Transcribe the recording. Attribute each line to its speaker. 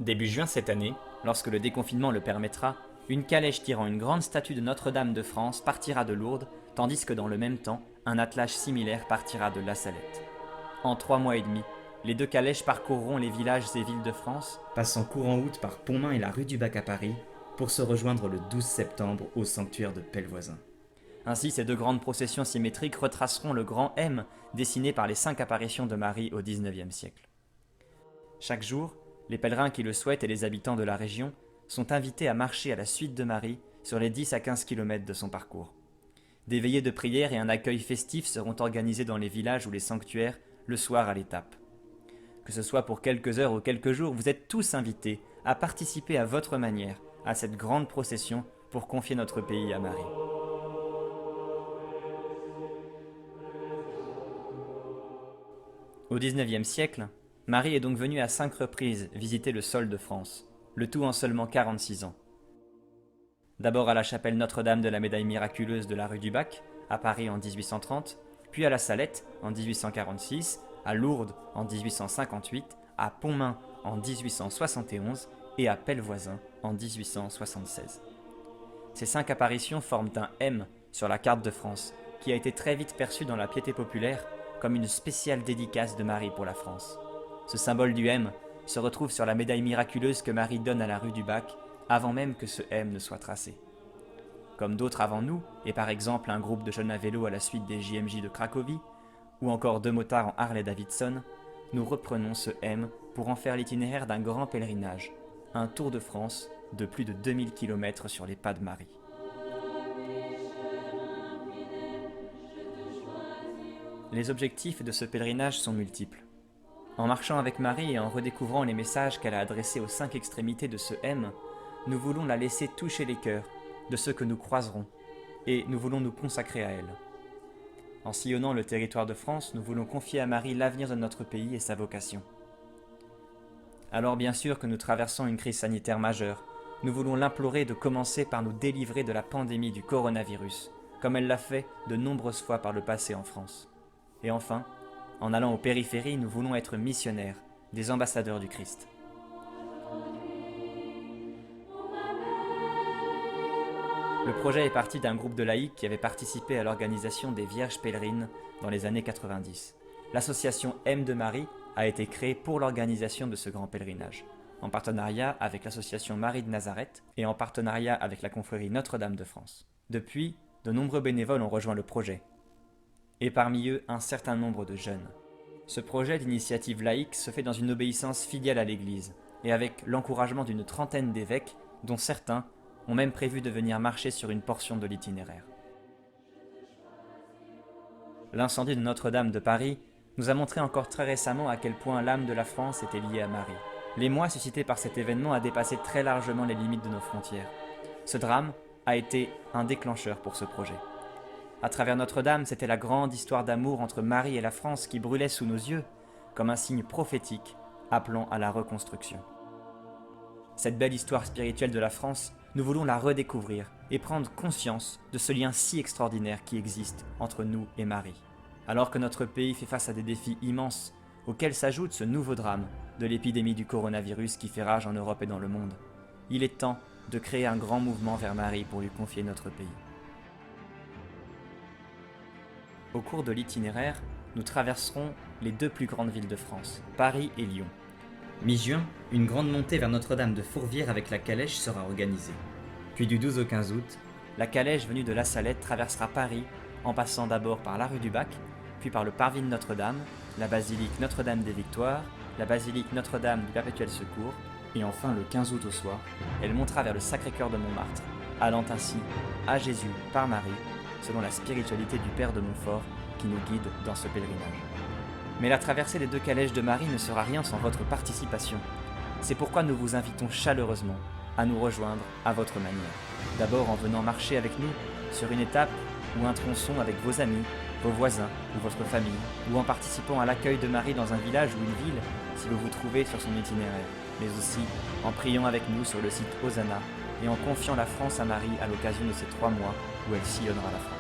Speaker 1: Début juin cette année, lorsque le déconfinement le permettra, une calèche tirant une grande statue de Notre-Dame de France partira de Lourdes, tandis que dans le même temps, un attelage similaire partira de La Salette. En 3 mois et demi, les deux calèches parcourront les villages et villes de France, passant courant août par Pontmain et la rue du Bac à Paris, pour se rejoindre le 12 septembre au sanctuaire de Pellevoisin. Ainsi, ces deux grandes processions symétriques retraceront le grand M dessiné par les 5 apparitions de Marie au XIXe siècle. Chaque jour, les pèlerins qui le souhaitent et les habitants de la région sont invités à marcher à la suite de Marie sur les 10 à 15 km de son parcours. Des veillées de prière et un accueil festif seront organisés dans les villages ou les sanctuaires le soir à l'étape. Que ce soit pour quelques heures ou quelques jours, vous êtes tous invités à participer à votre manière à cette grande procession pour confier notre pays à Marie. Au XIXe siècle, Marie est donc venue à 5 reprises visiter le sol de France, le tout en seulement 46 ans. D'abord à la chapelle Notre-Dame de la Médaille miraculeuse de la rue du Bac, à Paris en 1830, puis à La Salette en 1846, à Lourdes en 1858, à Pontmain en 1871 et à Pellevoisin en 1876. Ces 5 apparitions forment un M sur la carte de France, qui a été très vite perçu dans la piété populaire comme une spéciale dédicace de Marie pour la France. Ce symbole du M se retrouve sur la médaille miraculeuse que Marie donne à la rue du Bac, avant même que ce M ne soit tracé. Comme d'autres avant nous, et par exemple un groupe de jeunes à vélo à la suite des JMJ de Cracovie, ou encore 2 motards en Harley-Davidson, nous reprenons ce M pour en faire l'itinéraire d'un grand pèlerinage, un tour de France de plus de 2000 km sur les pas de Marie. Les objectifs de ce pèlerinage sont multiples. En marchant avec Marie et en redécouvrant les messages qu'elle a adressés aux 5 extrémités de ce M, nous voulons la laisser toucher les cœurs de ceux que nous croiserons, et nous voulons nous consacrer à elle. En sillonnant le territoire de France, nous voulons confier à Marie l'avenir de notre pays et sa vocation. Alors bien sûr que nous traversons une crise sanitaire majeure, nous voulons l'implorer de commencer par nous délivrer de la pandémie du coronavirus, comme elle l'a fait de nombreuses fois par le passé en France. Et enfin, en allant aux périphéries, nous voulons être missionnaires, des ambassadeurs du Christ. Le projet est parti d'un groupe de laïcs qui avait participé à l'organisation des Vierges pèlerines dans les années 90. L'association M de Marie a été créée pour l'organisation de ce grand pèlerinage, en partenariat avec l'association Marie de Nazareth et en partenariat avec la confrérie Notre-Dame de France. Depuis, de nombreux bénévoles ont rejoint le projet, et parmi eux un certain nombre de jeunes. Ce projet d'initiative laïque se fait dans une obéissance fidèle à l'Église, et avec l'encouragement d'une trentaine d'évêques, dont certains ont même prévu de venir marcher sur une portion de l'itinéraire. L'incendie de Notre-Dame de Paris nous a montré encore très récemment à quel point l'âme de la France était liée à Marie. L'émoi suscité par cet événement a dépassé très largement les limites de nos frontières. Ce drame a été un déclencheur pour ce projet. À travers Notre-Dame, c'était la grande histoire d'amour entre Marie et la France qui brûlait sous nos yeux, comme un signe prophétique appelant à la reconstruction. Cette belle histoire spirituelle de la France, nous voulons la redécouvrir et prendre conscience de ce lien si extraordinaire qui existe entre nous et Marie. Alors que notre pays fait face à des défis immenses, auxquels s'ajoute ce nouveau drame de l'épidémie du coronavirus qui fait rage en Europe et dans le monde, il est temps de créer un grand mouvement vers Marie pour lui confier notre pays. Au cours de l'itinéraire, nous traverserons les 2 plus grandes villes de France, Paris et Lyon. Mi-juin, une grande montée vers Notre-Dame de Fourvière avec la calèche sera organisée. Puis du 12 au 15 août, la calèche venue de La Salette traversera Paris en passant d'abord par la rue du Bac, puis par le parvis de Notre-Dame, la basilique Notre-Dame des Victoires, la basilique Notre-Dame du Perpétuel Secours, et enfin le 15 août au soir, elle montera vers le Sacré-Cœur de Montmartre, allant ainsi à Jésus par Marie, selon la spiritualité du Père de Montfort qui nous guide dans ce pèlerinage. Mais la traversée des 2 calèches de Marie ne sera rien sans votre participation. C'est pourquoi nous vous invitons chaleureusement à nous rejoindre à votre manière. D'abord en venant marcher avec nous sur une étape ou un tronçon avec vos amis, vos voisins ou votre famille, ou en participant à l'accueil de Marie dans un village ou une ville si vous vous trouvez sur son itinéraire, mais aussi en priant avec nous sur le site Hosanna et en confiant la France à Marie à l'occasion de ces 3 mois où elle sillonnera la France.